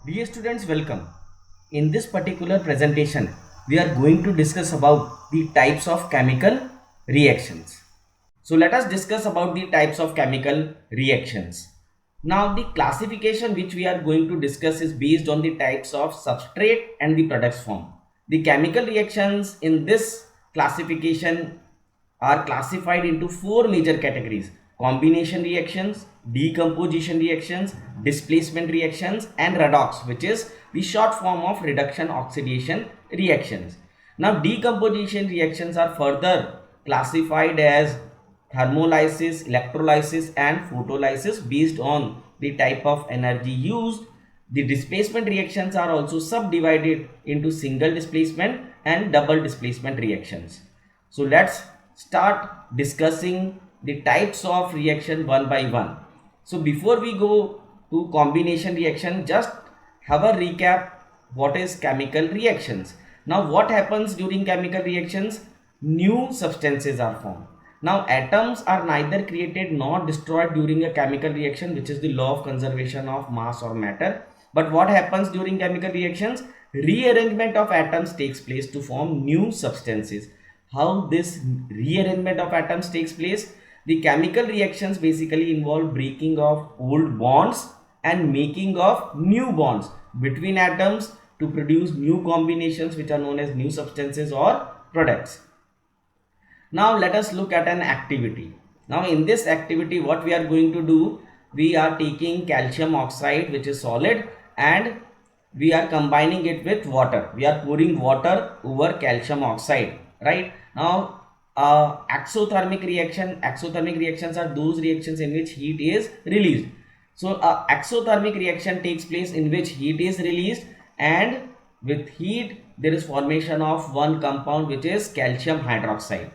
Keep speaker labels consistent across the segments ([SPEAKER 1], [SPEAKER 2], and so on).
[SPEAKER 1] Dear students, welcome. In this particular presentation, we are going to discuss about the types of chemical reactions. So let us discuss about the types of chemical reactions. Now the classification which we are going to discuss is based on the types of substrate and the products form. The chemical reactions in this classification are classified into four major categories: combination reactions, decomposition reactions, displacement reactions, and redox, which is the short form of reduction oxidation reactions. Now decomposition reactions are further classified as thermolysis, electrolysis, and photolysis based on the type of energy used. The displacement reactions are also subdivided into single displacement and double displacement reactions. So let's start discussing the types of reaction one by one. So before we go to combination reaction, just have a recap what is chemical reactions. Now what happens during chemical reactions? New substances are formed. Now atoms are neither created nor destroyed during a chemical reaction, which is the law of conservation of mass or matter. But what happens during chemical reactions? Rearrangement of atoms takes place to form new substances. How this rearrangement of atoms takes place? The chemical reactions basically involve breaking of old bonds and making of new bonds between atoms to produce new combinations, which are known as new substances or products. Now let us look at an activity. Now in this activity, what we are going to do, we are taking calcium oxide, which is solid, and we are combining it with water. We are pouring water over calcium oxide, right? Now exothermic reactions are those reactions in which heat is released. So exothermic reaction takes place in which heat is released, and with heat there is formation of one compound, which is calcium hydroxide,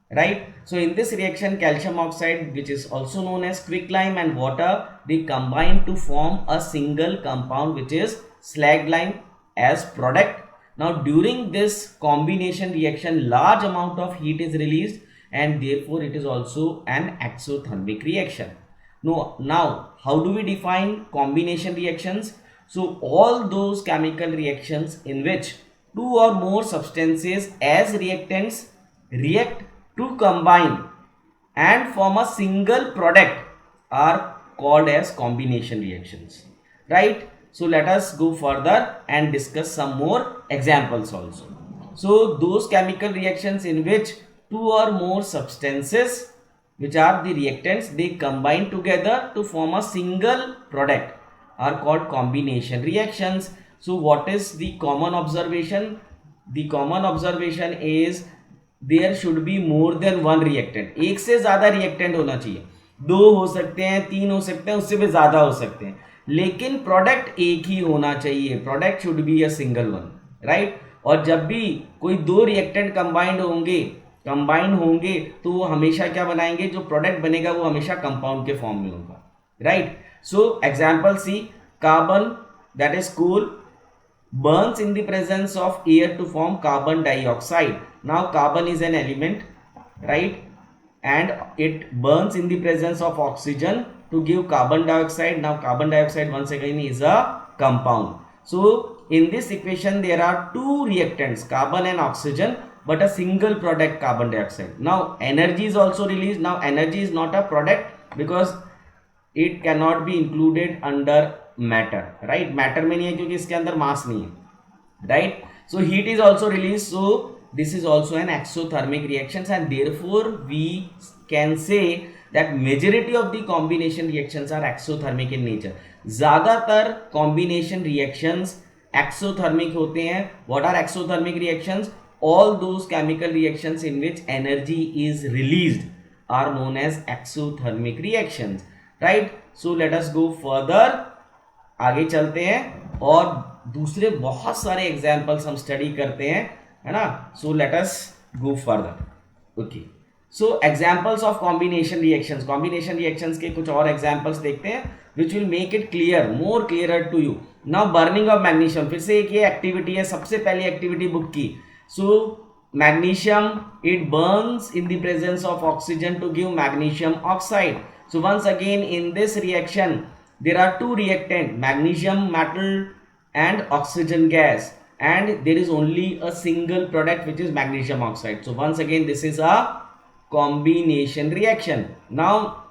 [SPEAKER 1] right? So in this reaction, calcium oxide, which is also known as quicklime, and water, they combine to form a single compound, which is slag lime as product. Now during this combination reaction, large amount of heat is released, and therefore it is also an exothermic reaction. Now how do we define combination reactions? So all those chemical reactions in which two or more substances as reactants react to combine and form a single product are called as combination reactions, right? So let us go further and discuss some more examples also. So those chemical reactions in which two or more substances, which are the reactants, they combine together to form a single product are called combination reactions. So what is the common observation? The common observation is there should be more than one reactant. एक से ज्यादा reactant होना चाहिए. दो हो सकते हैं, तीन हो सकते हैं, उससे भी ज्यादा हो सकते हैं, लेकिन प्रोडक्ट एक ही होना चाहिए. Product should be a single one, right? और जब भी कोई दो रिएक्टेंट कंबाइंड होंगे तो वो हमेशा क्या बनाएंगे? जो प्रोडक्ट बनेगा वो हमेशा कंपाउंड के फॉर्म में होगा, right? So example C, carbon, that is coal, burns in the presence of air to form carbon dioxide. Now carbon is an element, right? And it burns in the presence of oxygen to give carbon dioxide. Now carbon dioxide once again is a compound. So in this equation there are two reactants, carbon and oxygen, but a single product, carbon dioxide. Now energy is also released. Now energy is not a product because it cannot be included under matter, right? Matter में नहीं है क्योंकि इसके अंदर mass नहीं है, right? So heat is also release. So this is also an exothermic reaction, and therefore we can say that majority of the combination reactions are exothermic in nature. ज्यादातर combination reactions exothermic होते हैं. What are exothermic reactions? All those chemical reactions in which energy is released are known as exothermic reactions, right? So let us go further. आगे चलते हैं और दूसरे बहुत सारे एग्जाम्पल्स हम स्टडी करते हैं, है ना? So let us go further. Okay, so examples of combination reactions. Combination reactions के कुछ और एग्जाम्पल्स देखते हैं which will make it clear, more clear to you. Now burning of magnesium, फिर से एक ये एक्टिविटी है, सबसे पहली एक्टिविटी बुक की. So magnesium, it burns in the presence of oxygen to give magnesium oxide. So once again in this reaction, there are two reactant, magnesium metal and oxygen gas, and there is only a single product which is magnesium oxide. So once again this is a combination reaction. Now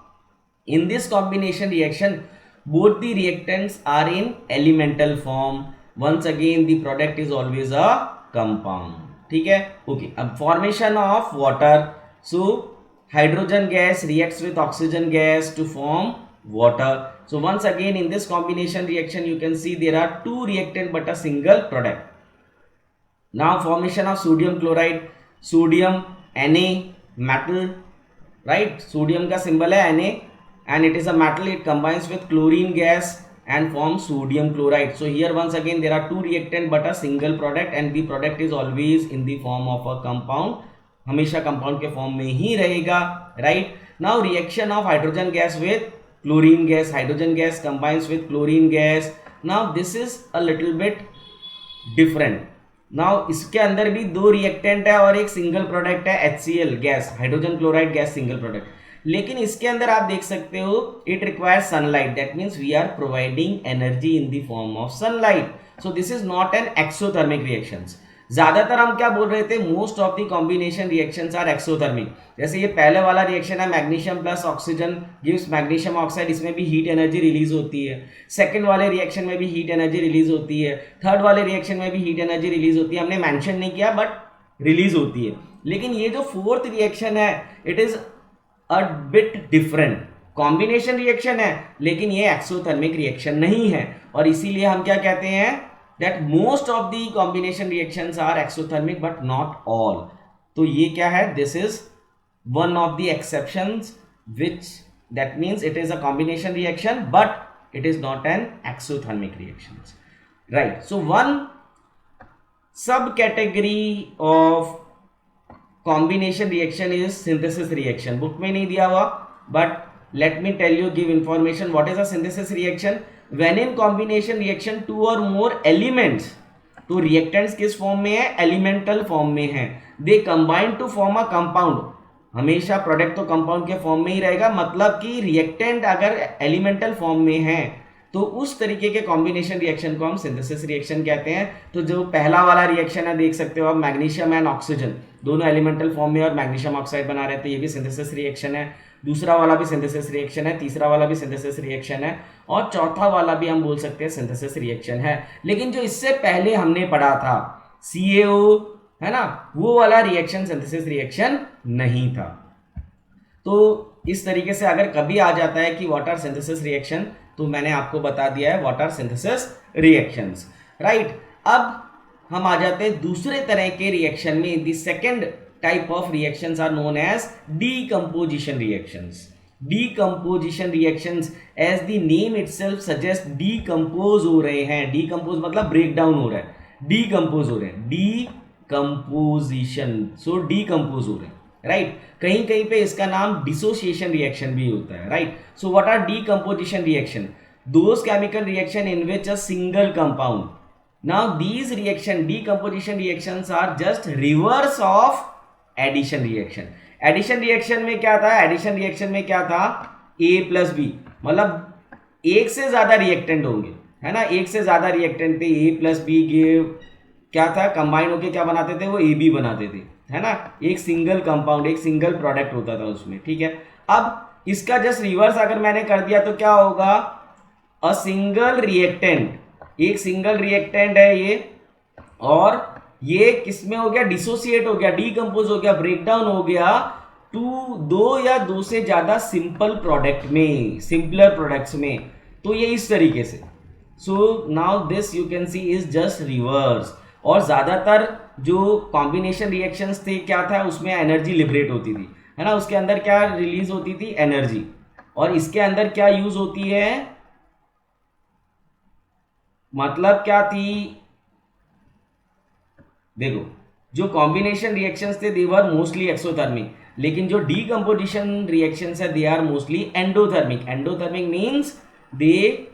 [SPEAKER 1] in this combination reaction, both the reactants are in elemental form. Once again the product is always a compound. ठीक है, okay. अब formation of water. So hydrogen gas reacts with oxygen gas to form water. So once again in this combination reaction you can see there are two reactants but a single product. Now formation of sodium chloride, sodium Na metal, right? Sodium का symbol है Na and it is a metal. It combines with chlorine gas and forms sodium chloride. So here once again there are two reactant but a single product and the product is always in the form of a compound. हमेशा compound के form में ही रहेगा, right. Now reaction of hydrogen gas with chlorine gas, hydrogen gas combines with chlorine gas. Now this is a little bit different. Now इसके अंदर भी दो reactant है और एक सिंगल प्रोडक्ट है HCl gas, hydrogen chloride gas single product. लेकिन इसके अंदर आप देख सकते हो it requires sunlight, that means we are providing energy in the form of sunlight. So this is not an exothermic reactions. ज्यादातर हम क्या बोल रहे थे, most of the combination reactions are exothermic. जैसे ये पहले वाला रिएक्शन है magnesium plus oxygen gives magnesium oxide, इसमें भी हीट एनर्जी रिलीज होती है. सेकंड वाले रिएक्शन में भी हीट एनर्जी रिलीज होती है. थर्ड वाले रिएक्शन में भी हीट एनर्जी रिलीज होती है. हमने मेंशन नहीं किया बट रिलीज होती है. लेकिन ये जो फोर्थ रिएक्शन है it is a bit different. Combination reaction है लेकिन ये एक्सोथर्मिक रिएक्शन नहीं है और इसीलिए हम क्या कहते हैं that most of the combination reactions are exothermic but not all. तो ये क्या है, this is one of the exceptions which that means it is a combination reaction but it is not an exothermic reaction, right. So one subcategory of combination reaction is synthesis reaction. book में नहीं दिया हुआ but let me tell you, give information. what is a synthesis reaction? When in combination reaction two or more elements, तो reactants किस फॉर्म में है, elemental form में है. They combine to form a compound. हमेशा प्रोडक्ट तो कंपाउंड के फॉर्म में ही रहेगा, मतलब कि रिएक्टेंट अगर एलिमेंटल फॉर्म में है तो उस तरीके के कॉम्बिनेशन रिएक्शन को हम सिंथेसिस रिएक्शन कहते हैं. तो जो पहला वाला रिएक्शन है देख सकते हो आप, मैग्नीशियम एंड ऑक्सीजन दोनों एलिमेंटल फॉर्म में और मैग्नीशियम ऑक्साइड बना रहे थे, ये भी सिंथेसिस रिएक्शन है. दूसरा वाला भी सिंथेसिस रिएक्शन है, तीसरा वाला भी सिंथेसिस रिएक्शन है और चौथा वाला भी हम बोल सकते हैं सिंथेसिस रिएक्शन है. लेकिन जो इससे पहले हमने पढ़ा था CaO है ना, वो वाला रिएक्शन सिंथेसिस रिएक्शन नहीं था. तो इस तरीके से अगर कभी आ जाता है कि व्हाट आर सिंथेसिस रिएक्शन, तो मैंने आपको बता दिया है what are synthesis reactions, right. अब हम आ जाते हैं दूसरे तरह के रिएक्शन में. The second type of reactions are known as decomposition reactions. Decomposition reactions, as the name itself suggests, decompose हो रहे हैं. decompose मतलब break down हो रहा है, decompose हो रहे हैं, decomposition, so decompose हो रहे हैं, right. कहीं कहीं पे इसका नाम dissociation reaction भी होता है, right. So what are decomposition reaction? Those chemical reaction in which a single compound. Now these reaction, decomposition reactions are just reverse of addition reaction. Addition reaction में क्या था, एडिशन रिएक्शन में क्या था, A plus B, मतलब एक से ज्यादा रिएक्टेंट होंगे, है ना, एक से ज्यादा रिएक्टेंट थे. A प्लस बी क्या था, कंबाइन होके क्या बनाते थे, वो AB बनाते थे, है ना. एक सिंगल कंपाउंड, एक सिंगल प्रोडक्ट होता था उसमें, ठीक है. अब इसका जस्ट रिवर्स अगर मैंने कर दिया तो क्या होगा, अ सिंगल रिएक्टेंट, एक सिंगल रिएक्टेंट है ये और ये किसमें हो गया, डिसोसिएट हो गया, डीकंपोज हो गया, ब्रेकडाउन हो गया दो या दो से ज्यादा सिंपल प्रोडक्ट में, सिंपलर प्रोडक्ट्स में. तो ये इस तरीके से. So now this you can C is just reverse. और ज्यादातर जो कॉम्बिनेशन रिएक्शंस थे क्या था, उसमें एनर्जी लिबरेट होती थी, है ना, उसके अंदर क्या रिलीज होती थी, एनर्जी. और इसके अंदर क्या यूज होती है, मतलब क्या थी, देखो जो कॉम्बिनेशन रिएक्शंस थे दे वर मोस्टली एक्सोथर्मिक, लेकिन जो डीकंपोजिशन रिएक्शंस है they are mostly endothermic. Endothermic means they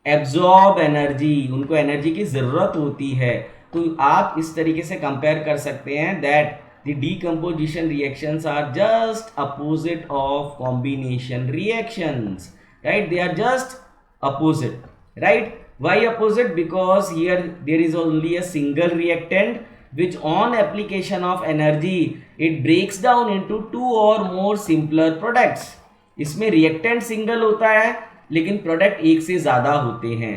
[SPEAKER 1] absorb energy, उनको एनर्जी की जरूरत होती है. तो आप इस तरीके से कंपेयर कर सकते हैं that the decomposition reactions are just opposite of combination reactions, right. They are just opposite, right? Why opposite? Because here there is only a single reactant which on application of energy it breaks down into two or more simpler products. इसमें reactant single होता है लेकिन product एक से ज्यादा होते हैं.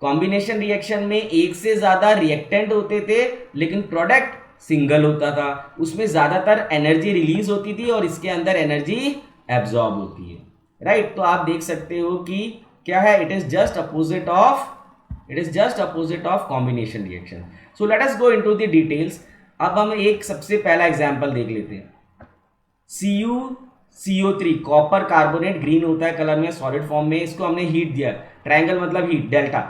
[SPEAKER 1] Combination reaction में एक से ज्यादा रिएक्टेंट होते थे लेकिन प्रोडक्ट सिंगल होता था. उसमें ज्यादातर एनर्जी रिलीज होती थी और इसके अंदर एनर्जी एब्जॉर्ब होती है, राइट? तो आप देख सकते हो कि क्या है, it is just opposite of combination reaction. So let us go into the details. अब हम एक सबसे पहला एग्जांपल देख लेते हैं. CuCO3 कॉपर कार्बोनेट, ग्रीन होता है कलर में, सॉलिड फॉर्म में. इसको हमने हीट दिया, ट्रायंगल मतलब हीट, डेल्टा.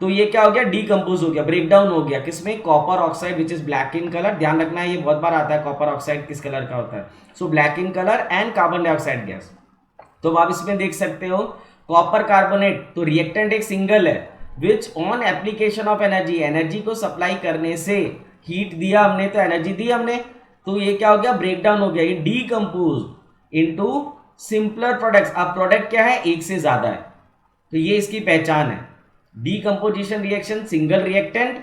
[SPEAKER 1] तो ये क्या हो गया, डीकम्पोज हो गया, ब्रेक डाउन हो गया. किसमें? Copper oxide which is black in colour. ध्यान रखना है ये बहुत बार आता है, कॉपर ऑक्साइड किस कलर का होता है. So black in colour and carbon dioxide gas. तो आप इसमें देख सकते हो कॉपर कार्बोनेट, तो रिएक्टेंट एक सिंगल है which on application of energy, energy को सप्लाई करने से, हीट दिया हमने तो एनर्जी दी हमने, तो ये क्या हो गया, ब्रेक डाउन हो गया, ये डीकम्पोज इनटू सिंपलर प्रोडक्ट्स. अब प्रोडक्ट क्या है, एक से ज्यादा है, तो ये इसकी पहचान है. Decomposition reaction, single reactant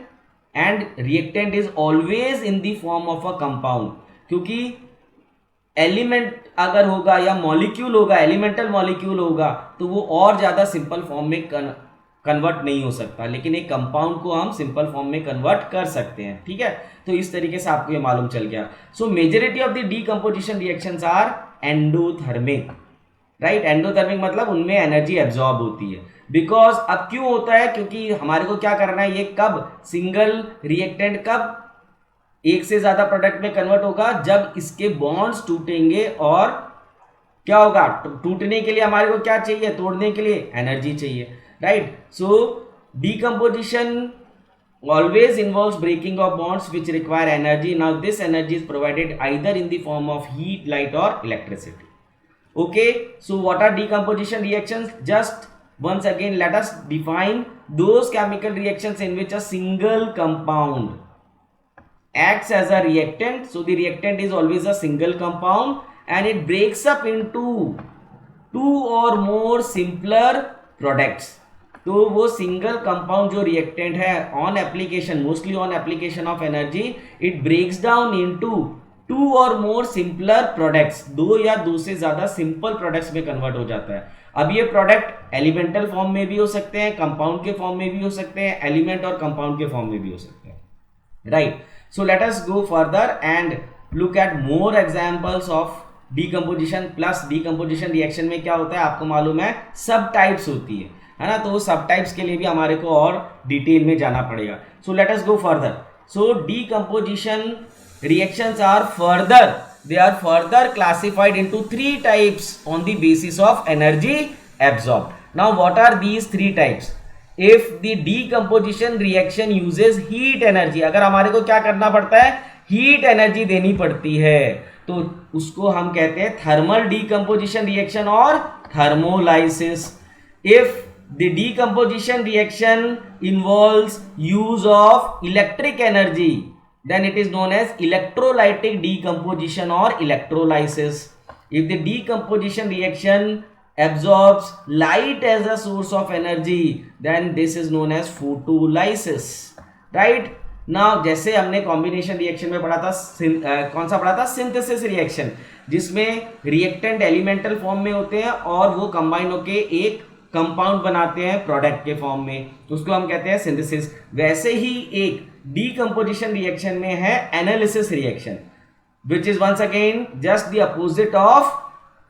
[SPEAKER 1] and reactant is always in the form of a compound. क्योंकि एलिमेंट अगर होगा या मॉलिक्यूल होगा, एलिमेंटल मॉलिक्यूल होगा, तो वो और ज्यादा सिंपल फॉर्म में कन्वर्ट नहीं हो सकता, लेकिन एक कंपाउंड को हम सिंपल फॉर्म में कन्वर्ट कर सकते हैं. ठीक है, तो इस तरीके से आपको ये मालूम चल गया. So majority of the decomposition reactions are endothermic, right? Endothermic मतलब उनमें एनर्जी एब्जॉर्ब होती है. बिकॉज अब क्यों होता है, क्योंकि हमारे को क्या करना है, ये कब सिंगल रिएक्टेंट कब एक से ज्यादा प्रोडक्ट में कन्वर्ट होगा, जब इसके बॉन्ड्स टूटेंगे. और क्या होगा, टूटने के लिए हमारे को क्या चाहिए, तोड़ने के लिए एनर्जी चाहिए, right? So decomposition always involves breaking of bonds which require energy. Now this energy is provided either in the form of heat, light or electricity. Okay, so what are decomposition reactions? Just once again let us define those chemical reactions in which a single compound acts as a reactant. So the reactant is always a single compound and it breaks up into two or more simpler products. तो वो single compound जो reactant है on application, mostly on application of energy, it breaks down into two और more simpler products. दो या दो से ज्यादा सिंपल प्रोडक्ट्स में कन्वर्ट हो जाता है. अब ये प्रोडक्ट एलिमेंटल फॉर्म में भी हो सकते हैं, कंपाउंड के फॉर्म में भी हो सकते हैं, एलिमेंट और कंपाउंड के फॉर्म में भी हो सकते हैं, right? So let us go further and look at more examples of decomposition. Plus decomposition reaction में क्या होता है, आपको मालूम है सब टाइप्स होती है ना? तो सब टाइप्स के लिए भी हमारे को और डिटेल में जाना पड़ेगा. So let us go further. So decomposition reactions are further, they are further classified into three types on the basis of energy absorbed. Now what are these three types? If the decomposition reaction uses heat energy, अगर हमारे को क्या करना पड़ता है, heat energy देनी पड़ती है, तो उसको हम कहते हैं थर्मल डीकम्पोजिशन रिएक्शन और thermolysis. If the decomposition reaction involves use of electric energy, then it is known as electrolytic decomposition or electrolysis. If the decomposition reaction absorbs light as a source of energy, then this is known as photolysis, right? Now जैसे हमने combination reaction में पढ़ा था, कौन सा पढ़ा था, synthesis reaction, जिसमें रिएक्टेंट एलिमेंटल फॉर्म में होते हैं और वो कंबाइन होके एक कंपाउंड बनाते हैं प्रोडक्ट के फॉर्म में, उसको हम कहते हैं सिंथेसिस. वैसे ही एक डीकम्पोजिशन रिएक्शन में है analysis reaction, which is once again just the opposite of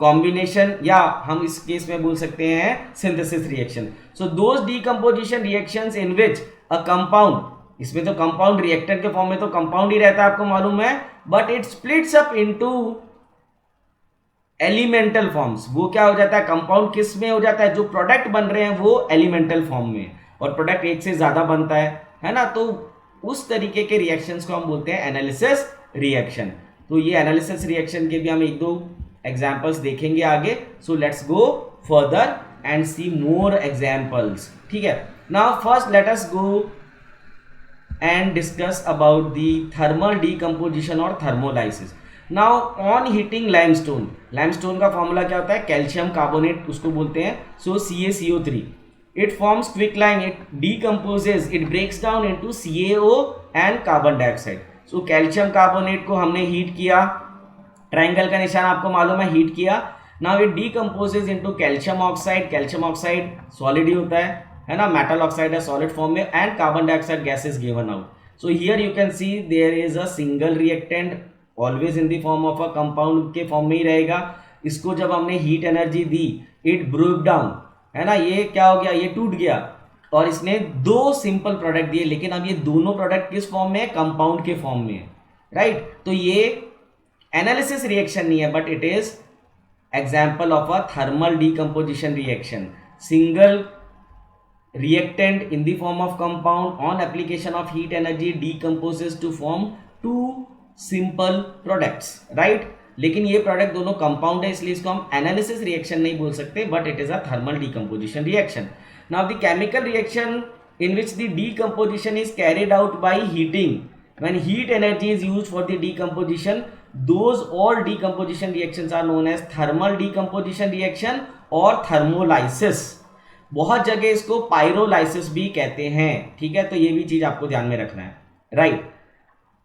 [SPEAKER 1] combination, या हम इस केस में बोल सकते हैं synthesis reaction. So those decomposition reactions in which a compound, इसमें तो कंपाउंड रिएक्टर के फॉर्म में तो कंपाउंड ही रहता है, आपको मालूम है, but it splits up into elemental forms. वो क्या हो जाता है, कंपाउंड किस में हो जाता है, जो प्रोडक्ट बन रहे हैं वो एलिमेंटल फॉर्म में, और प्रोडक्ट एक से ज्यादा बनता है ना? तो उस तरीके के रिएक्शंस को हम बोलते हैं एनालिसिस रिएक्शन. तो ये एनालिसिस रिएक्शन के भी हम एक दो एग्जांपल्स देखेंगे आगे. So let's go further and see more examples. ठीक है, now first let us go and discuss about the thermal decomposition और thermolysis. Now on heating limestone, limestone का फॉर्मूला क्या होता है, कैल्शियम कार्बोनेट उसको बोलते हैं. So CaCO3, it forms quicklime, it decomposes, it breaks down into CaO and carbon dioxide. So calcium carbonate को हमने हीट किया, ट्रायंगल का निशान आपको मालूम है, हीट किया. Now it decomposes into calcium oxide. Calcium oxide solid ही होता है ना, मेटल ऑक्साइड है सॉलिड फॉर्म में, and carbon dioxide gas is given out. So here you can see there is a single reactant always in the form of a compound के form में ही रहेगा. इसको जब हमने हीट एनर्जी दी, इट ब्रेक डाउन, है ना, ये क्या हो गया, ये टूट गया और इसने दो सिंपल प्रोडक्ट दिए. लेकिन अब ये दोनों प्रोडक्ट किस फॉर्म में है, कंपाउंड के फॉर्म में है, राइट. तो ये एनालिसिस रिएक्शन नहीं है, but it is example of a thermal decomposition reaction. Single reactant in the form of compound on application of heat energy decomposes to form two simple products, right. लेकिन ये product दोनों compound है, इसलिए इसको हम analysis reaction नहीं बोल सकते, but it is a thermal decomposition reaction. Now the chemical reaction in which the decomposition is carried out by heating, when heat energy is used for the decomposition, those all decomposition reactions are known as thermal decomposition reaction or thermolysis. बहुत जगह इसको pyrolysis भी कहते हैं, ठीक है. तो ये भी चीज आपको ध्यान में रखना है, राइट.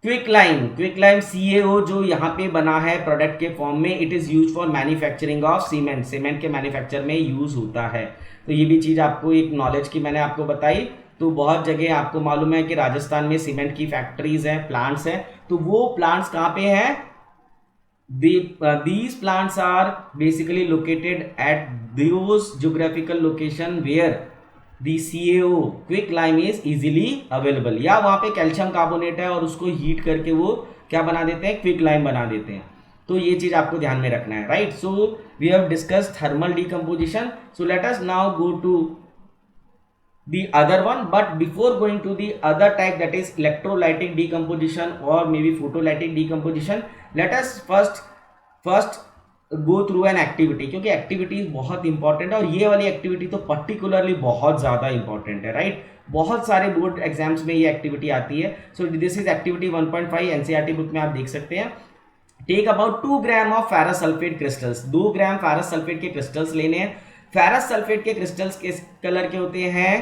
[SPEAKER 1] क्विकलाइम, क्विकलाइम CaO जो यहाँ पे बना है प्रोडक्ट के फॉर्म में, it is use for manufacturing of cement. Cement के मैन्युफैक्चर में यूज होता है. तो ये भी चीज आपको एक नॉलेज की मैंने आपको बताई. तो बहुत जगह आपको मालूम है कि राजस्थान में सीमेंट की फैक्ट्रीज हैं, प्लांट्स हैं. तो वो प्लांट्स कहाँ पे हैं, these plants are basically located at those geographical location where the CaO quicklime is easily available. या वहाँ पे कैल्शियम कार्बोनेट है और उसको हीट करके वो क्या बना देते हैं, क्विकलाइम बना देते हैं. तो ये चीज आपको ध्यान में रखना है, right. So we have discussed thermal decomposition. So let us now go to the other one, but before going to the other type, that is electrolytic decomposition or maybe photolytic decomposition, let us first go through an activity, क्योंकि activities बहुत important है और ये वाली activity तो particularly बहुत ज़्यादा important है, राइट. बहुत सारे बोर्ड एग्जाम्स में ये एक्टिविटी आती है. So this is activity 1.5, NCERT book में आप देख सकते हैं. Take about 2 gram of ferrous sulphate crystals. 2 gram ferrous sulphate के क्रिस्टल्स लेने हैं. फेरस सल्फेट के क्रिस्टल्स किस कलर के होते हैं,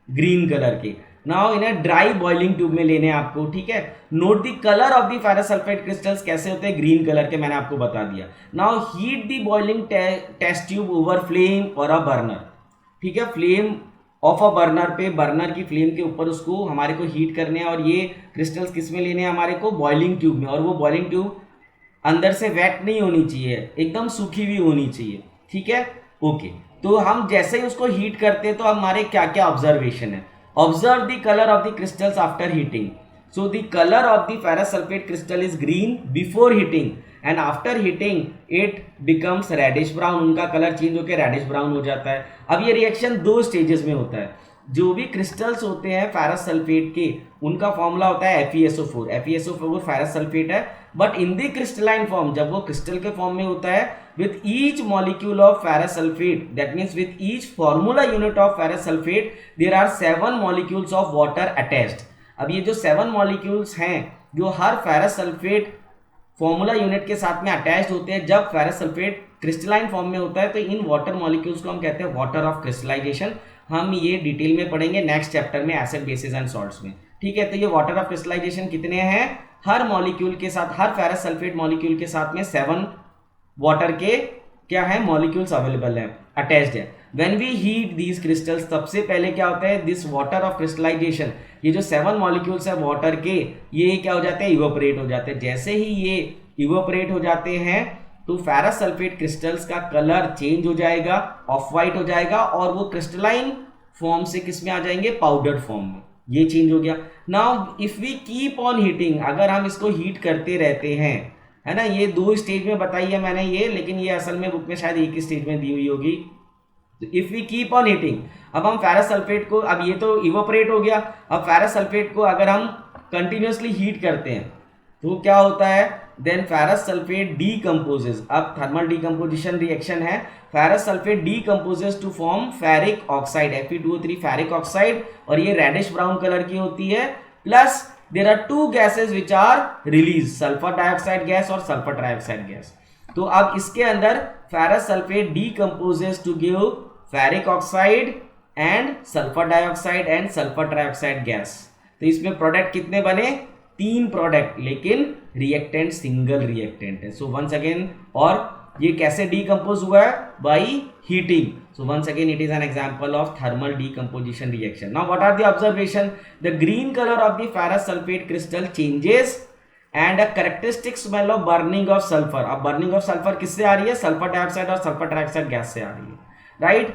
[SPEAKER 1] ग्रीन कलर के. नाउ इन्हें ड्राई बॉइलिंग ट्यूब में लेने हैं आपको, ठीक है. Note the colour of the ferrous sulphate crystals कैसे होते हैं, ग्रीन कलर के, मैंने आपको बता दिया. Now heat the boiling test tube over flame और अ बर्नर, ठीक है. फ्लेम ऑफ अ बर्नर पे, बर्नर की फ्लेम के ऊपर उसको हमारे को हीट करने हैं. और ये क्रिस्टल्स किस में लेने हैं हमारे को, बॉइलिंग ट्यूब में. और वो बॉइलिंग ट्यूब अंदर से वेट नहीं होनी चाहिए, एकदम सूखी हुई होनी चाहिए, ठीक है. ओके. तो हम जैसे ही उसको हीट करते हैं तो हमारे क्या क्या ऑब्जर्वेशन है. Observe the colour of the crystals after heating. So the colour of the ferrous sulphate crystal is green before heating and after heating it becomes reddish brown. उनका कलर चेंज होकर reddish brown हो जाता है. अब ये reaction 2 stages में होता है. जो भी क्रिस्टल्स होते हैं फेरस सल्फेट के, उनका फॉर्मूला होता है FeSO4. FeSO4 फेरस सल्फेट है, but in the crystalline form, जब वो क्रिस्टल के फॉर्म में होता है, with each molecule of ferrous sulfate, that means with each formula unit of ferrous sulfate there are 7 molecules of water attached. अब ये जो 7 molecules हैं जो हर फेरस सल्फेट फॉर्मूला यूनिट के साथ में अटैच्ड होते हैं, जब फेरस सल्फेट क्रिस्टलाइन फॉर्म में होता है, तो इन वाटर मॉलिक्यूल्स को हम कहते हैं वाटर ऑफ क्रिस्टलाइजेशन. हम ये डिटेल में पढ़ेंगे नेक्स्ट चैप्टर में, एसिड बेसिस एंड सॉल्ट्स में, ठीक है. तो ये वाटर ऑफ क्रिस्टलाइजेशन कितने हैं, हर मॉलिक्यूल के साथ, हर फेरस सल्फेट मॉलिक्यूल के साथ में 7 वाटर के क्या है, मॉलिक्यूल्स अवेलेबल है, अटैच्ड है. When we heat these crystals, सबसे पहले क्या होता है, दिस वाटर ऑफ क्रिस्टलाइजेशन, ये जो 7 मॉलिक्यूल्स है वाटर के, ये क्या हो जाते हैं, इवोपरेट हो जाते हैं. जैसे ही ये इवोपरेट हो जाते हैं तो फेरस सल्फेट क्रिस्टल्स का कलर चेंज हो जाएगा, ऑफ वाइट हो जाएगा, और वो क्रिस्टलाइन फॉर्म से किस में आ जाएंगे, पाउडर्ड फॉर्म में. ये चेंज हो गया. Now if we keep on heating, अगर हम इसको हीट करते रहते हैं, है ना, ये 2 स्टेज में बताई है मैंने ये, लेकिन ये असल में बुक में शायद एक ही स्टेज में दी हुई होगी. If we keep on heating, अब हम फेरस सल्फेट को, अब ये तो इवोपरेट हो गया, अब फेरस सल्फेट को अगर हम कंटिन्यूसली हीट करते हैं तो क्या होता है, देन फेरस सल्फेट डीकम्पोजेज. अब थर्मल डीकम्पोजिशन रिएक्शन है, ferrous sulphate decomposes to form ferric oxide, Fe2O3 ferric oxide, और ये रेडिश ब्राउन कलर की होती है. Plus there are 2 gases which are released, sulfur dioxide gas और sulfur trioxide gas. तो अब इसके अंदर ferrous sulphate decomposes to give ferric oxide and sulphur dioxide and sulphur trioxide gas. तो इसमें प्रोडक्ट कितने बने, 3 प्रोडक्ट, लेकिन रिएक्टेंट सिंगल रिएक्टेंट है। सो वंस अगेन, और ये कैसे डीकंपोज हुआ है, by heating. So once again it is an example of thermal decomposition reaction. Now what are the observation? The green color of the ferrous sulfate crystal changes and a characteristic smell of burning of sulfur. अब burning of sulfur किससे आ रही है, sulphur dioxide और sulphur trioxide gas से आ रही है, right.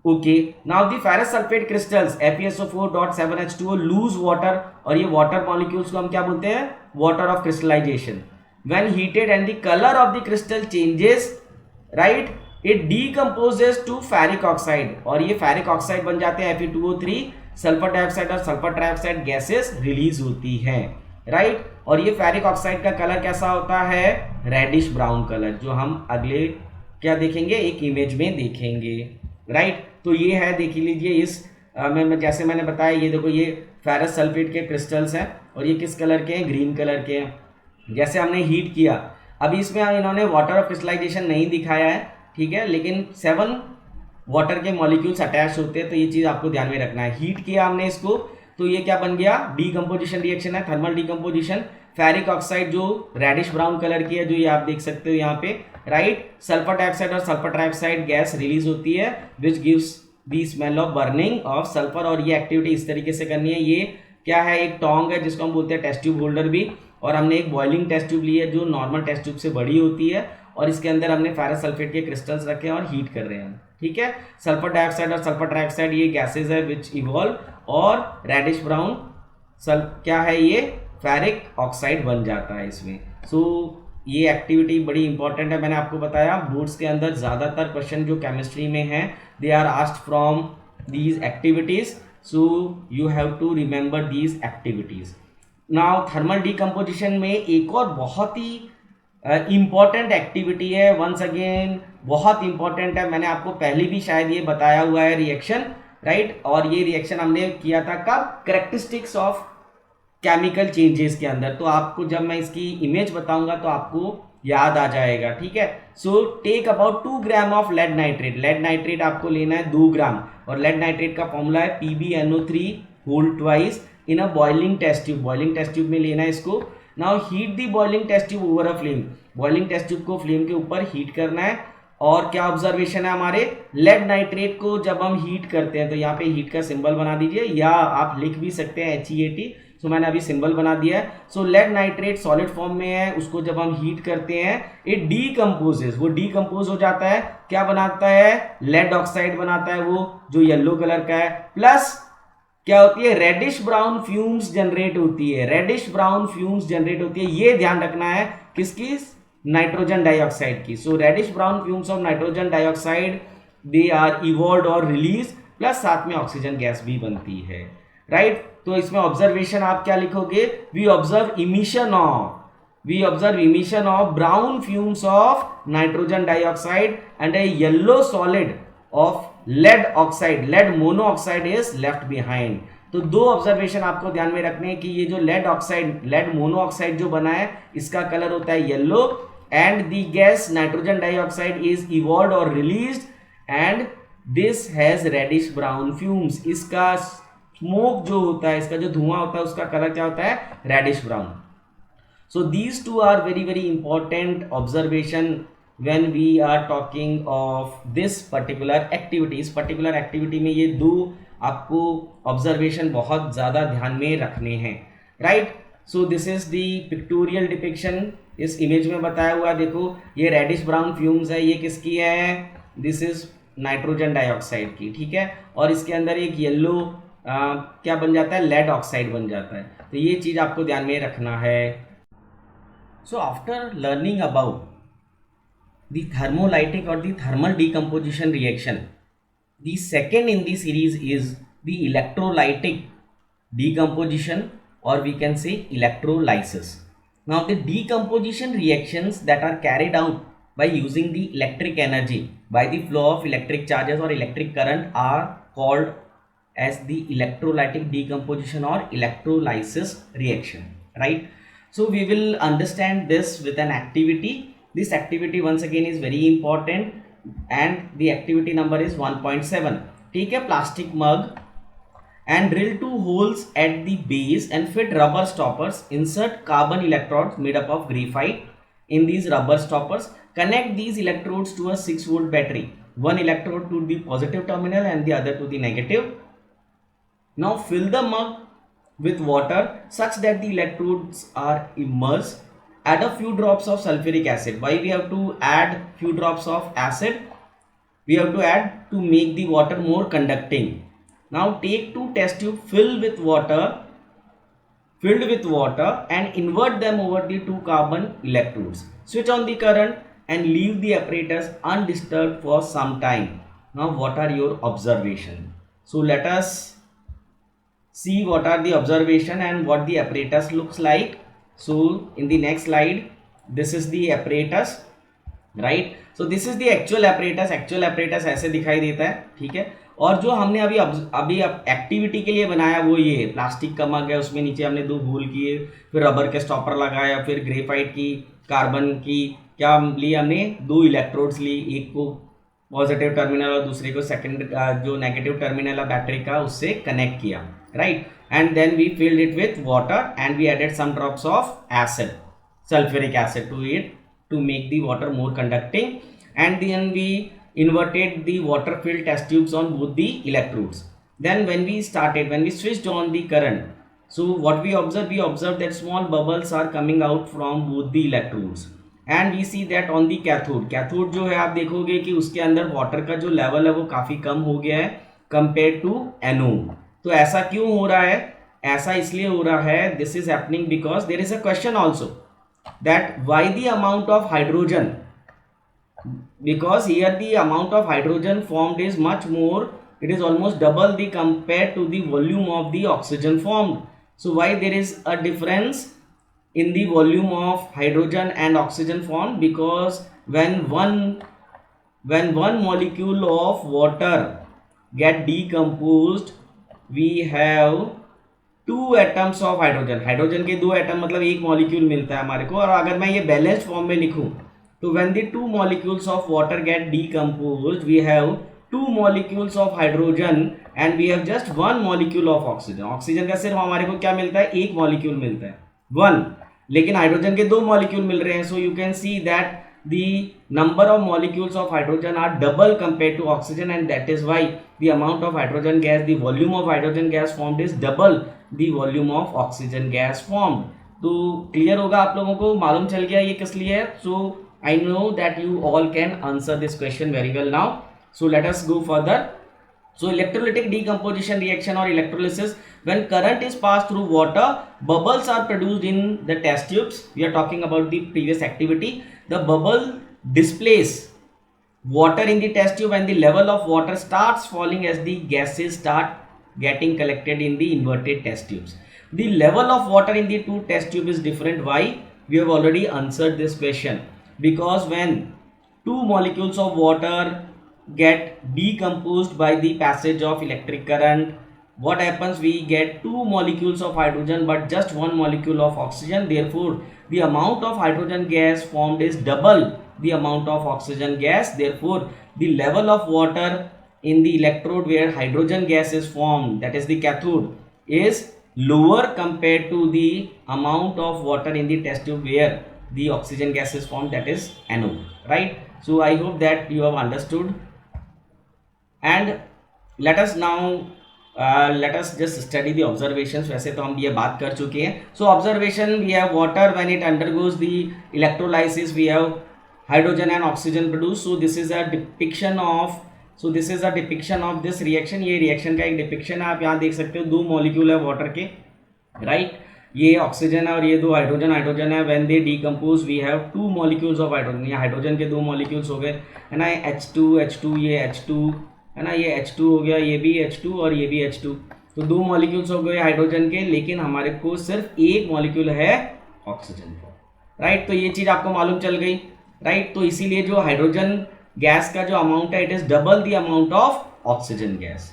[SPEAKER 1] Okay, now the ferrous sulphate crystals FeSO4.7H2O lose water, और ये वाटर मॉलिक्यूल्स को हम क्या बोलते हैं, water of crystallisation. When heated and the colour of the crystal changes, right, it decomposes to ferric oxide, और ये फेरिक ऑक्साइड बन जाते हैं Fe2O3, सल्फर डाइऑक्साइड और सल्फर ट्राइऑक्साइड गैसेस रिलीज होती हैं, राइट। और ये फेरिक ऑक्साइड का कलर कैसा होता है, रेडिश ब्राउन कलर, जो हम अगले क्या देखेंगे, एक इमेज में देखेंगे, राइट। तो ये है, देख लीजिए इस में जैसे मैंने बताया, ये देखो ये फेरस सल्फेट के क्रिस्टल्स हैं, और ये किस कलर के हैं, ग्रीन कलर के हैं। जैसे हमने हीट किया, अभी इसमें इन्होंने वाटर ऑफ क्रिस्टलाइजेशन नहीं दिखाया है, ठीक है, लेकिन 7 वाटर के मॉलिक्यूल्स अटैच होते हैं, तो ये चीज़ आपको ध्यान में रखना है। हीट किया हमने इसको, तो ये क्या बन गया, डीकंपोजिशन रिएक्शन है, थर्मल डीकंपोजिशन। फेरिक ऑक्साइड जो रेडिश ब्राउन कलर की है, जो ये आप देख सकते हो यहाँ पे, राइट, सल्फर डाइऑक्साइड और सल्फर ट्राइऑक्साइड गैस रिलीज होती है, which gives the smell of burning of sulphur. और ये एक्टिविटी इस तरीके से करनी है। ये क्या है, एक टोंग है जिसको हम बोलते हैं टेस्ट ट्यूब होल्डर भी, और हमने एक बॉइलिंग टेस्ट ट्यूब ली है जो नॉर्मल टेस्ट ट्यूब से बड़ी होती है, और इसके अंदर हमने फेरस सल्फेट के क्रिस्टल्स रखे हैं और हीट कर रहे हैं, ठीक है। सल्फर डाइऑक्साइड और सल्फर ट्राइऑक्साइड ये गैसेज है विच इवॉल्व, और रेडिश ब्राउन क्या है, ये फेरिक ऑक्साइड बन जाता है इसमें। सो ये एक्टिविटी बड़ी इंपॉर्टेंट है। मैंने आपको बताया बोर्ड्स के अंदर ज़्यादातर क्वेश्चन जो केमिस्ट्री में हैं, they are asked from these activities, so you have to remember these activities. Now thermal decomposition में एक और बहुत ही इम्पॉर्टेंट एक्टिविटी है, वंस अगेन बहुत इंपॉर्टेंट है, मैंने आपको पहले भी शायद ये बताया हुआ है, रिएक्शन, राइट। और ये रिएक्शन हमने किया था कब, करेक्टरिस्टिक्स ऑफ केमिकल चेंजेस के अंदर। तो आपको जब मैं इसकी इमेज बताऊंगा तो आपको याद आ जाएगा, ठीक है। So take about 2 gram of lead nitrate, lead nitrate आपको लेना है 2 ग्राम, और लेड नाइट्रेट का फॉर्मूला है PbNO3 whole twice in a boiling test tube, boiling test tube में लेना है इसको। Now heat the boiling test tube over a flame, boiling test tube को फ्लेम के ऊपर हीट करना है। और क्या ऑब्जर्वेशन है हमारे, लेड नाइट्रेट को जब हम हीट करते हैं, तो यहाँ पे हीट का सिंबल बना दीजिए, या आप लिख भी सकते हैं HEAT, सो मैंने अभी सिंबल बना दिया है। सो लेड नाइट्रेट सॉलिड फॉर्म में है, उसको जब हम हीट करते हैं इट डीकम्पोजेस, वो डीकम्पोज हो जाता है, क्या बनाता है, लेड ऑक्साइड बनाता है, वो जो येलो कलर का है, प्लस क्या होती है, रेडिश ब्राउन फ्यूम्स जनरेट होती है, रेडिश ब्राउन फ्यूम्स जनरेट होती है। ये ध्यान रखना है किसकी, नाइट्रोजन डाइऑक्साइड की। So reddish brown fumes of nitrogen dioxide they are evolved और रिलीज, प्लस साथ में ऑक्सीजन गैस भी बनती है, राइट। तो इसमें ऑब्जर्वेशन आप क्या लिखोगे, we observe emission of brown fumes of nitrogen dioxide and a yellow solid of lead oxide, lead monoxide is left behind. तो 2 ऑब्जर्वेशन आपको ध्यान में रखने हैं कि ये जो लेड ऑक्साइड, लेड मोनोऑक्साइड जो बना है, इसका कलर होता है yellow, and the gas nitrogen dioxide is evolved और released and this has reddish brown fumes. इसका स्मोक जो होता है, इसका जो धुआं होता है, उसका कलर क्या होता है, reddish brown. So these 2 are very very important observation when we are talking of this particular activity। इस particular activity में ये 2 आपको observation बहुत ज़्यादा ध्यान में रखने हैं, right। so this is the pictorial depiction, इस image में बताया हुआ, देखो ये reddish brown fumes है, ये किसकी है, this is नाइट्रोजन डाइऑक्साइड की, ठीक है। और इसके अंदर एक येलो क्या बन जाता है, लेड ऑक्साइड बन जाता है। तो ये चीज़ आपको ध्यान में रखना है। So after learning about the thermolytic or the thermal decomposition reaction, the second in the series is the electrolytic decomposition, or we can say electrolysis. Now the decomposition reactions that are carried out by using the electric energy by the flow of electric charges or electric current are called as the electrolytic decomposition or electrolysis reaction, right. So we will understand this with an activity. This activity once again is very important and the activity number is 1.7. take a plastic mug and drill 2 holes at the base and fit rubber stoppers. Insert carbon electrodes made up of graphite in these rubber stoppers. Connect these electrodes to a 6-volt battery. One electrode to the positive terminal and the other to the negative. Now fill the mug with water such that the electrodes are immersed. Add a few drops of sulfuric acid. Why we have to add few drops of acid? We have to add to make the water more conducting. Now take 2 test tubes filled with water and invert them over the 2 carbon electrodes. Switch on the current and leave the apparatus undisturbed for some time. Now what are your observations? So let us see what are the observation and what the apparatus looks like. So in the next slide, this is the apparatus, right? So this is the actual apparatus ऐसे दिखाई देता है, ठीक है। और जो हमने अभी एक्टिविटी के लिए बनाया वो ये प्लास्टिक का मग है, उसमें नीचे हमने 2 होल किए, फिर रबर के स्टॉपर लगाया, फिर ग्रेफाइट की, कार्बन की क्या ली हमने 2 इलेक्ट्रोड्स ली, एक को पॉजिटिव टर्मिनल और दूसरे को सेकंड जो नेगेटिव टर्मिनल है बैटरी का उससे कनेक्ट किया, right. And then we filled it with water and we added some drops of acid, sulfuric acid to it to make the water more conducting, and then we inverted the water filled test tubes on both the electrodes. Then when we switched on the current, so what we observed that small bubbles are coming out from both the electrodes, and we see that on the cathode जो है आप देखोगे कि उसके अंदर water का जो level है वो काफ़ी कम हो गया है कंपेयर टू एनोड। तो ऐसा क्यों हो रहा है? ऐसा इसलिए हो रहा है, this is happening because there is a question also that why the amount of hydrogen, because here the amount of hydrogen formed is much more, it is almost double the compared to the volume of the oxygen formed. So why there is a difference in the volume of hydrogen and oxygen formed? Because when one molecule of water get decomposed, we have 2 atoms of hydrogen के 2 atom मतलब एक molecule मिलता है हमारे को। और अगर मैं ये बैलेंस्ड फॉर्म में लिखूं तो when the 2 molecules of water get decomposed we have 2 molecules of hydrogen and we have just 1 molecule of oxygen. Oxygen का सिर्फ हमारे को क्या मिलता है? एक मॉलिक्यूल मिलता है 1, लेकिन हाइड्रोजन के 2 मॉलिक्यूल मिल रहे हैं। So you can see that the number of molecules of hydrogen are double compared to oxygen, and that is why the amount of hydrogen gas, the volume of hydrogen gas formed is double the volume of oxygen gas formed. तो clear होगा आप लोगों को, मालूम चल गया ये किस लिए है। So I know that you all can answer this question very well now. So let us go further. So electrolytic decomposition reaction or electrolysis, when current is passed through water, bubbles are produced in the test tubes. We are talking about the previous activity. The bubble displace water in the test tube and the level of water starts falling as the gases start getting collected in the inverted test tubes. The level of water in the 2 test tube is different. Why? We have already answered this question. Because when 2 molecules of water get decomposed by the passage of electric current, what happens? We get 2 molecules of hydrogen but just 1 molecule of oxygen. Therefore the amount of hydrogen gas formed is double the amount of oxygen gas. Therefore the level of water in the electrode where hydrogen gas is formed, that is the cathode, is lower compared to the amount of water in the test tube where the oxygen gas is formed, that is anode, right? So I hope that you have understood. And let us now let us just study the observations. वैसे तो हम ये बात कर चुके हैं. So observation, we have water when it undergoes the electrolysis, we have hydrogen and oxygen produced. So this is a depiction of this reaction. ये reaction का एक depiction है, आप यहाँ देख सकते हो 2 मॉलिक्यूल है वाटर के, right? ये ऑक्सीजन है और ये 2 हाइड्रोजन है। When they decompose we have 2 molecules of hydrogen. ये हाइड्रोजन के 2 मॉलिक्यूल्स हो गए, है ना, H2 ये H2 है ना, ये H2 हो गया, ये भी H2 और ये भी H2। तो 2 मॉलिक्यूल्स हो गए हाइड्रोजन के, लेकिन हमारे को सिर्फ एक मॉलिक्यूल है ऑक्सीजन का, राइट? तो ये चीज़ आपको मालूम चल गई, राइट? तो इसीलिए जो हाइड्रोजन गैस का जो अमाउंट है, it is double the amount of oxygen gas.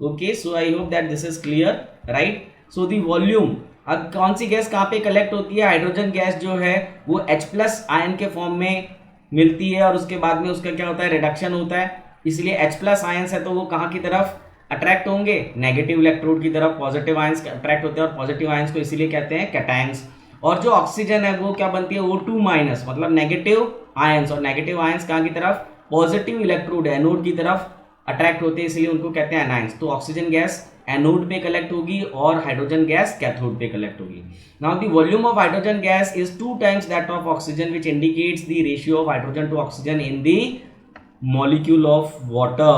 [SPEAKER 1] Okay, so I hope that this is clear, right? So the volume, अब कौन सी गैस कहाँ पे कलेक्ट होती है? हाइड्रोजन गैस जो है वो H+ आयन के फॉर्म में मिलती है और उसके बाद में उसका क्या होता है? रिडक्शन होता है, इसलिए H प्लस आयंस है तो वो कहाँ की तरफ अट्रैक्ट होंगे, नेगेटिव इलेक्ट्रोड की तरफ। पॉजिटिव आयंस अट्रैक्ट होते हैं और पॉजिटिव आयंस को इसीलिए कहते हैं कैटायंस। और जो ऑक्सीजन है वो क्या बनती है, O2 माइनस, मतलब नेगेटिव आयंस, और नेगेटिव आयंस कहाँ की तरफ, पॉजिटिव इलेक्ट्रोड एनोड की तरफ अट्रैक्ट होते हैं, इसलिए उनको कहते हैं एनायंस। तो ऑक्सीजन गैस एनोड पे कलेक्ट होगी और हाइड्रोजन गैस कैथोड पे कलेक्ट होगी। Now the volume of hydrogen gas is 2 times that of oxygen, which indicates the ratio of hydrogen to oxygen in the molecule of water,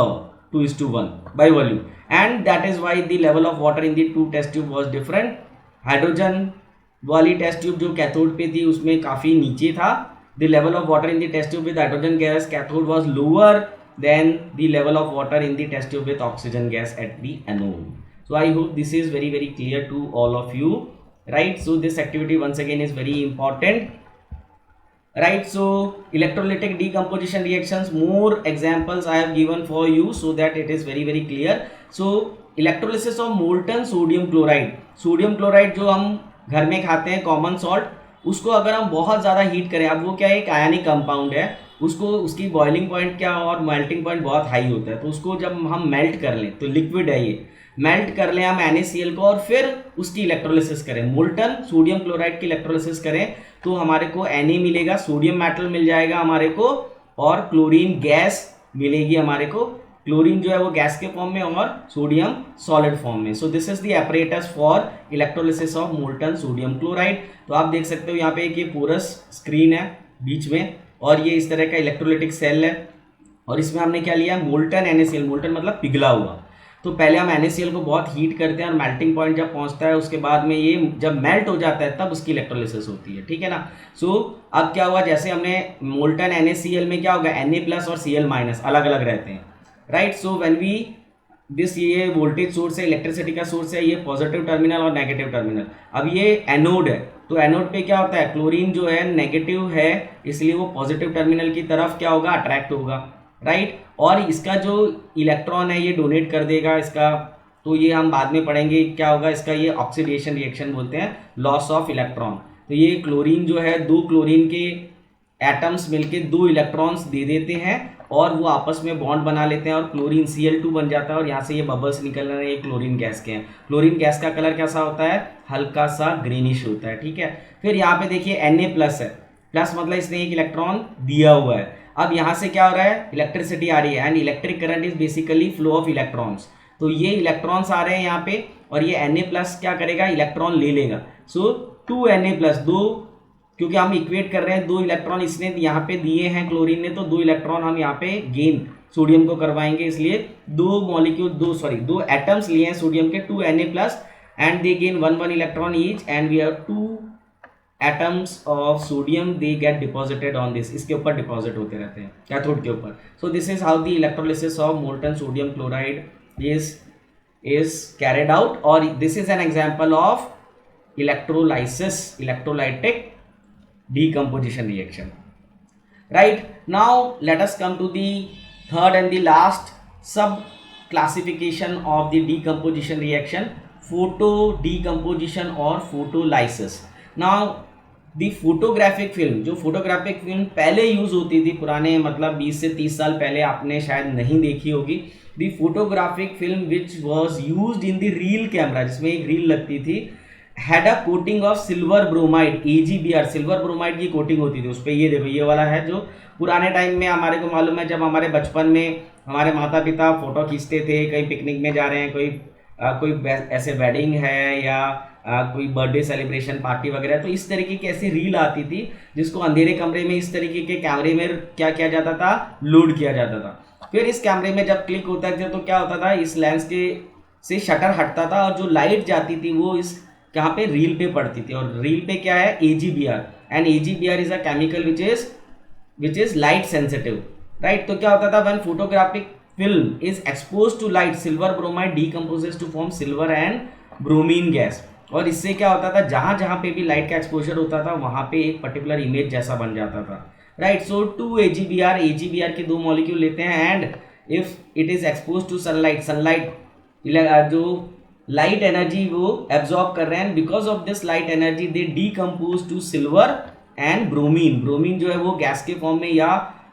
[SPEAKER 1] 2:1 by volume, and that is why the level of water in the two test tube was different. Hydrogen वाली test tube जो cathode पे थी उसमें काफ़ी नीचे था। the level of water in the test tube with hydrogen gas cathode was lower than the level of water in the test tube with oxygen gas at the anode. So I hope this is very very clear to all of you, right? So this activity once again is very important, right? So electrolytic decomposition reactions, more examples I have given for you so that it is very very clear. So electrolysis of molten sodium chloride, sodium chloride जो हम घर में खाते हैं common salt, उसको अगर हम बहुत ज़्यादा हीट करें, अब वो क्या है, एक आयनिक कंपाउंड है, उसको उसकी बॉइलिंग पॉइंट क्या और मेल्टिंग पॉइंट बहुत हाई होता है, तो उसको जब हम मेल्ट कर लें, तो लिक्विड है ये, मेल्ट कर लें हम NaCl को और फिर उसकी इलेक्ट्रोलिसिस करें, मोल्टन सोडियम क्लोराइड की इलेक्ट्रोलिसिस करें, तो हमारे को Na मिलेगा, सोडियम मेटल मिल जाएगा हमारे को, और क्लोरीन गैस मिलेगी हमारे को। क्लोरीन जो है वो गैस के फॉर्म में और सोडियम सॉलिड फॉर्म में। सो this is the apparatus for electrolysis of molten sodium chloride. तो आप देख सकते हो यहाँ पे एक ये पोरस स्क्रीन है बीच में, और ये इस तरह का इलेक्ट्रोलिटिक सेल है, और इसमें हमने क्या लिया, मोल्टन NaCl, मोल्टन मतलब पिघला हुआ। तो पहले हम NaCl को बहुत हीट करते हैं और मेल्टिंग पॉइंट जब पहुंचता है उसके बाद में ये जब मेल्ट हो जाता है तब उसकी इलेक्ट्रोलिसिस होती है, ठीक है ना। सो अब क्या हुआ, जैसे हमने मोल्टन NaCl में क्या होगा, Na प्लस और Cl माइनस अलग अलग रहते हैं, right. So when we this, ये वोल्टेज सोर्स है, इलेक्ट्रिसिटी का सोर्स है, ये पॉजिटिव टर्मिनल और नेगेटिव टर्मिनल। अब ये एनोड है, तो एनोड पे क्या होता है, क्लोरीन जो है नेगेटिव है, इसलिए वो पॉजिटिव टर्मिनल की तरफ क्या होगा, अट्रैक्ट होगा, राइट। और इसका जो इलेक्ट्रॉन है ये डोनेट कर देगा इसका, तो ये हम बाद में पढ़ेंगे क्या होगा इसका, ये ऑक्सीडेशन रिएक्शन बोलते हैं, लॉस ऑफ इलेक्ट्रॉन। तो ये क्लोरीन जो है, दो क्लोरीन के एटम्स मिलके दो इलेक्ट्रॉन्स दे देते हैं और वो आपस में बॉन्ड बना लेते हैं और क्लोरीन Cl2 बन जाता है, और यहाँ से ये बबल्स निकल रहे हैं, ये क्लोरीन गैस के हैं। क्लोरीन गैस का कलर कैसा होता है, हल्का सा ग्रीनिश होता है, ठीक है। फिर यहाँ पे देखिए Na प्लस है, प्लस मतलब इसने एक इलेक्ट्रॉन दिया हुआ है। अब यहाँ से क्या हो रहा है, इलेक्ट्रिसिटी आ रही है, and electric current is basically flow of electrons. तो ये इलेक्ट्रॉन्स आ रहे हैं यहाँ पे, और ये Na प्लस क्या करेगा, इलेक्ट्रॉन ले लेगा। सो 2Na प्लस, दो, क्योंकि हम इक्वेट कर रहे हैं, दो इलेक्ट्रॉन इसने यहाँ पे दिए हैं क्लोरीन ने, तो दो इलेक्ट्रॉन हम यहाँ पे गेन सोडियम को करवाएंगे, इसलिए दो मॉलिक्यूल, दो एटम्स लिए हैं सोडियम के, 2Na plus, and they gain 1 electron each, and we have 2 atoms of sodium, they get deposited on this, इसके ऊपर डिपॉजिट होते रहते हैं कैथोड के ऊपर। So this is how the electrolysis of molten sodium chloride is carried out, और this is an example of electrolysis, electrolytic decomposition reaction, right? Now let us come to the third and the last sub classification of the decomposition reaction, photo decomposition or photolysis. Now the photographic film, जो photographic film पहले use होती थी पुराने, मतलब 20 से 30 साल पहले, आपने शायद नहीं देखी होगी, the photographic film which was used in the reel camera, जिसमें एक रील लगती थी, had a coating of silver bromide, AgBr, silver bromide की कोटिंग होती थी उस पर। ये देखो, ये वाला है जो पुराने टाइम में हमारे को मालूम है, जब हमारे बचपन में हमारे माता पिता फोटो खींचते थे, कहीं पिकनिक में जा रहे हैं, कोई ऐसे वेडिंग है या कोई बर्थडे सेलिब्रेशन पार्टी वगैरह, तो इस तरीके की ऐसी रील आती थी जिसको अंधेरे कमरे में इस तरीके के कैमरे में क्या किया जाता था, लोड किया जाता था। फिर इस कैमरे में जब क्लिक होता था तो क्या होता था, इस लेंस के से शटर हटता था और जो लाइट जाती थी वो इस यहाँ पे रील पे पड़ती थी, और रील पे क्या है, AgBr, and AgBr is a chemical which is light sensitive, right. तो क्या होता था, when photographic film is expose to light, silver bromide decomposes to form silver and bromine gas, और इससे क्या होता था, जहां जहां पे भी लाइट का एक्सपोजर होता था वहां पे एक पर्टिकुलर इमेज जैसा बन जाता था, राइट। सो 2 AgBr के दो मॉलिक्यूल लेते हैं, and if it is expose to sunlight जो लाइट एनर्जी वो एब्जॉर्ब कर रहे हैं, because of this light energy they decompose to silver and bromine. Bromine जो है वो गैस के फॉर्म में या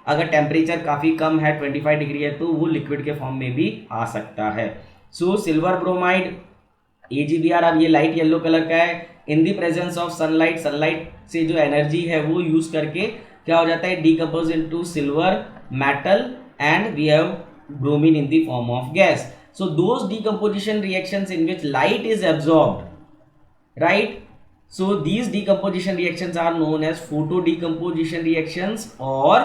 [SPEAKER 1] अगर टेम्परेचर काफ़ी कम है 25 डिग्री है तो वो लिक्विड के फॉर्म में भी आ सकता है। सो सिल्वर ब्रोमाइड AgBr, अब ये लाइट येलो कलर का है। In the presence of sunlight, sunlight से जो एनर्जी है वो यूज करके क्या हो जाता है, decompose into silver metal and we have bromine in the form of gas. So those decomposition reactions in which light is absorbed, right? So these decomposition reactions are known as photo decomposition reactions or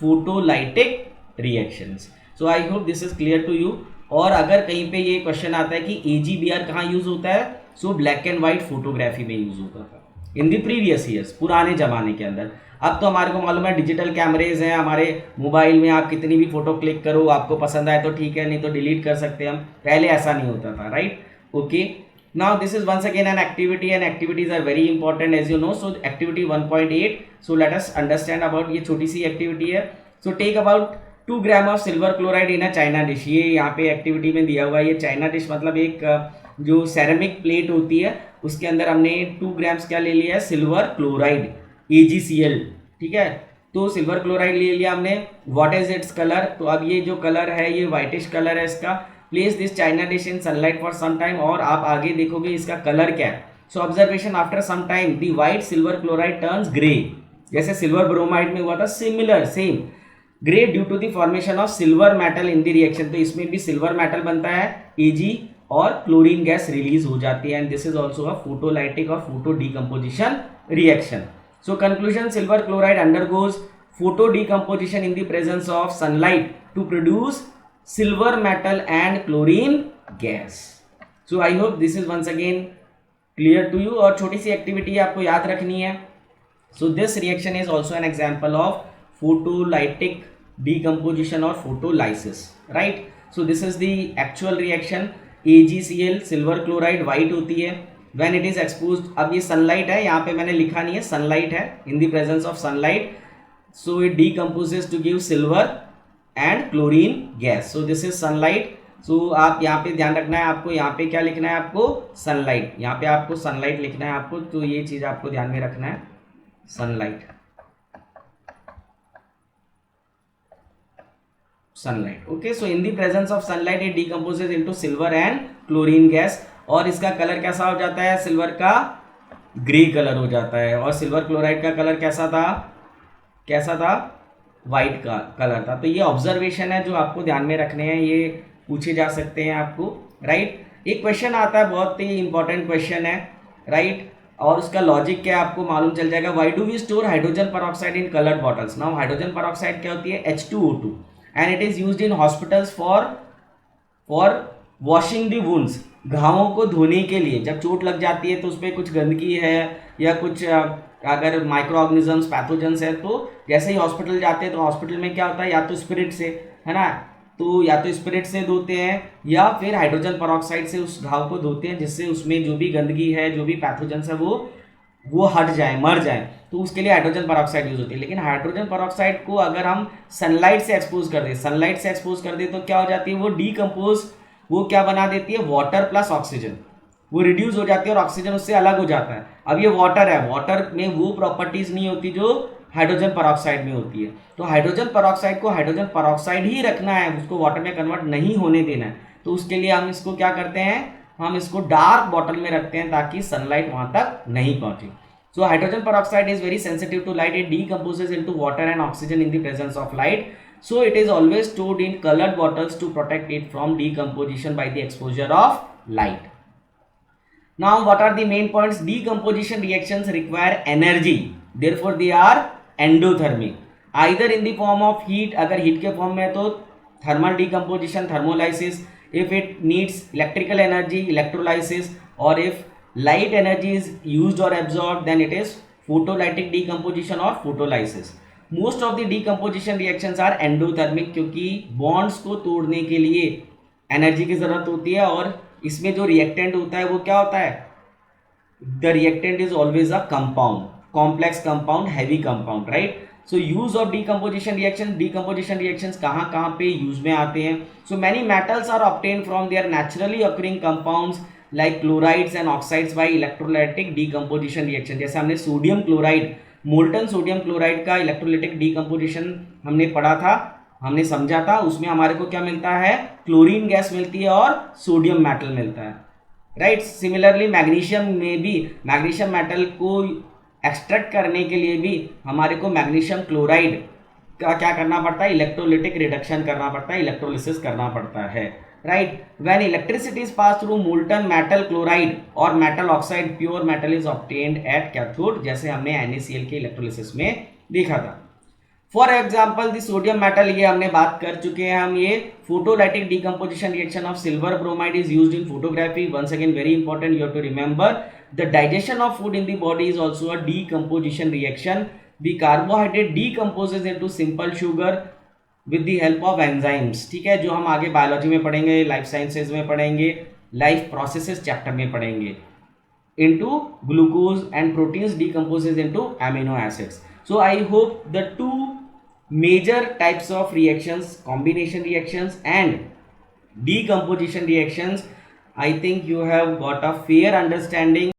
[SPEAKER 1] photolytic reactions. So I hope this is clear to you. और अगर कहीं पे ये question आता है कि AgBr कहाँ use होता है, so black and white photography में यूज होता था इन द प्रीवियस ईयर्स, पुराने जमाने के अंदर. अब तो हमारे को मालूम है डिजिटल कैमरेज हैं हमारे मोबाइल में, आप कितनी भी फोटो क्लिक करो, आपको पसंद आए तो ठीक है, नहीं तो डिलीट कर सकते हैं हम. पहले ऐसा नहीं होता था, right? Okay, now this is once again an activity and activities are very important as you know. So activity 1.8, so let us understand about, ये छोटी सी एक्टिविटी है. So take about 2 gram of silver chloride in a china dish. ये यहाँ पे activity में दिया हुआ है. ये चाइना डिश मतलब एक जो सेरेमिक प्लेट होती है उसके अंदर हमने 2 ग्राम्स क्या ले लिया है, सिल्वर क्लोराइड AgCl, ठीक है. तो सिल्वर क्लोराइड ले लिया हमने. व्हाट इज इट्स कलर, तो अब ये जो कलर है ये व्हाइटिश कलर है इसका. Place this china dish in sunlight for some time, और आप आगे देखोगे इसका कलर क्या है. So observation, after some time the white silver chloride turns grey, जैसे सिल्वर ब्रोमाइड में हुआ था, similar same grey due to the formation of silver metal in the reaction. तो इसमें भी सिल्वर मेटल बनता है Ag और क्लोरीन गैस रिलीज हो जाती है. And this is also a photolytic और photo decomposition reaction. So conclusion, silver chloride undergoes photo decomposition in the presence of sunlight to produce silver metal and chlorine gas. So I hope this is once again clear to you. और छोटी सी activity आपको याद रखनी है. So this reaction is also an example of photolytic decomposition or photolysis, right? So this is the actual reaction. AgCl silver chloride white होती है when it is exposed. अब ये सनलाइट है, यहाँ पे मैंने लिखा नहीं है, सनलाइट है. in the presence of sunlight, so it decomposes to give silver and chlorine gas. so this is sunlight. so आप यहाँ पे ध्यान रखना है, आपको यहाँ पे क्या लिखना है, आपको सनलाइट, यहाँ पे आपको सनलाइट लिखना है आपको. तो ये चीज आपको ध्यान में रखना है, sunlight, sunlight. Okay, so in the presence of sunlight it decomposes into silver and chlorine gas. और इसका कलर कैसा हो जाता है, सिल्वर का ग्रे कलर हो जाता है. और सिल्वर क्लोराइड का कलर कैसा था, वाइट का कलर था. तो ये ऑब्जर्वेशन है जो आपको ध्यान में रखने हैं, ये पूछे जा सकते हैं आपको, राइट? एक क्वेश्चन आता है, बहुत ही इंपॉर्टेंट क्वेश्चन है, राइट? और उसका लॉजिक क्या है आपको मालूम चल जाएगा. Why do we store hydrogen peroxide in coloured bottles? Now hydrogen peroxide क्या होती है, H2O2, and it is used in hospitals for washing the wounds. घावों को धोने के लिए, जब चोट लग जाती है तो उस पर कुछ गंदगी है या कुछ अगर माइक्रो ऑर्गेनिजम्स पैथोजेंस है, तो जैसे ही हॉस्पिटल जाते हैं तो हॉस्पिटल में क्या होता है, या तो स्पिरिट से, है ना, तो या तो स्पिरिट से धोते हैं या फिर हाइड्रोजन पेरोक्साइड से उस घाव को धोते हैं, जिससे उसमें जो भी गंदगी है, जो भी पैथोजेंस है वो हट जाए, मर जाए. तो उसके लिए हाइड्रोजन पेरोक्साइड यूज होती है. लेकिन हाइड्रोजन पेरोक्साइड को अगर हम सनलाइट से एक्सपोज कर दें तो क्या हो जाती है, वो डीकम्पोज, वो क्या बना देती है, वाटर प्लस ऑक्सीजन, वो रिड्यूस हो जाती है और ऑक्सीजन उससे अलग हो जाता है. अब ये वाटर है, वाटर में वो प्रॉपर्टीज नहीं होती जो हाइड्रोजन पेरोक्साइड में होती है. तो हाइड्रोजन पेरोक्साइड को हाइड्रोजन पेरोक्साइड ही रखना है, उसको वाटर में कन्वर्ट नहीं होने देना है. तो उसके लिए हम इसको क्या करते हैं, हम इसको डार्क बॉटल में रखते हैं ताकि सनलाइट वहां तक नहीं पहुंचे. So hydrogen peroxide is very sensitive to light. It decomposes into water and oxygen in the presence of light. So it is always stored in colored bottles to protect it from decomposition by the exposure of light. Now what are the main points? Decomposition reactions require energy. Therefore they are endothermic. Either in the form of heat, अगर heat के form में है तो thermal decomposition, thermolysis. If it needs electrical energy, electrolysis. Or if light energy is used or absorbed, then it is photolytic decomposition or photolysis. Most of the decomposition reactions are endothermic, क्योंकि bonds को तोड़ने के लिए energy की जरूरत होती है. और इसमें जो रिएक्टेंट होता है वो क्या होता है, the reactant is always a compound, complex compound, heavy compound, right? So use of decomposition reactions कहाँ पे यूज में आते हैं. So many metals are obtained from their naturally occurring compounds like chlorides and oxides by electrolytic decomposition reaction. जैसे हमने sodium chloride molten sodium chloride का electrolytic decomposition हमने पढ़ा था, हमने समझा था। उसमें हमारे को क्या मिलता है, क्लोरीन गैस मिलती है और सोडियम मेटल मिलता है, राइट। सिमिलरली मैग्नीशियम में भी, मैग्नीशियम मेटल को एक्सट्रैक्ट करने के लिए भी हमारे को मैग्नीशियम क्लोराइड का क्या करना पड़ता है, इलेक्ट्रोलिटिक रिडक्शन करना पड़ता है, इलेक्ट्रोलिसिस करना पड़ता है, right. When electricity is pass through molten metal chloride और metal oxide, pure metal is obtained at cathode, जैसे हमने NaCl के इलेक्ट्रोलिसिस में देखा था। For example the sodium metal, ये हमने बात कर चुके हैं हम। ये photolytic decomposition reaction of silver bromide is used in photography. Once again very important, you have to remember the digestion of food in the body is also a decomposition reaction. The carbohydrate decomposes into simple sugar with the help of enzymes, ठीक है, जो हम आगे biology में पढ़ेंगे, life sciences में पढ़ेंगे, life processes chapter में पढ़ेंगे। into glucose and proteins decomposes into amino acids. So I hope the two major types of reactions, combination reactions and decomposition reactions, I think you have got a fair understanding.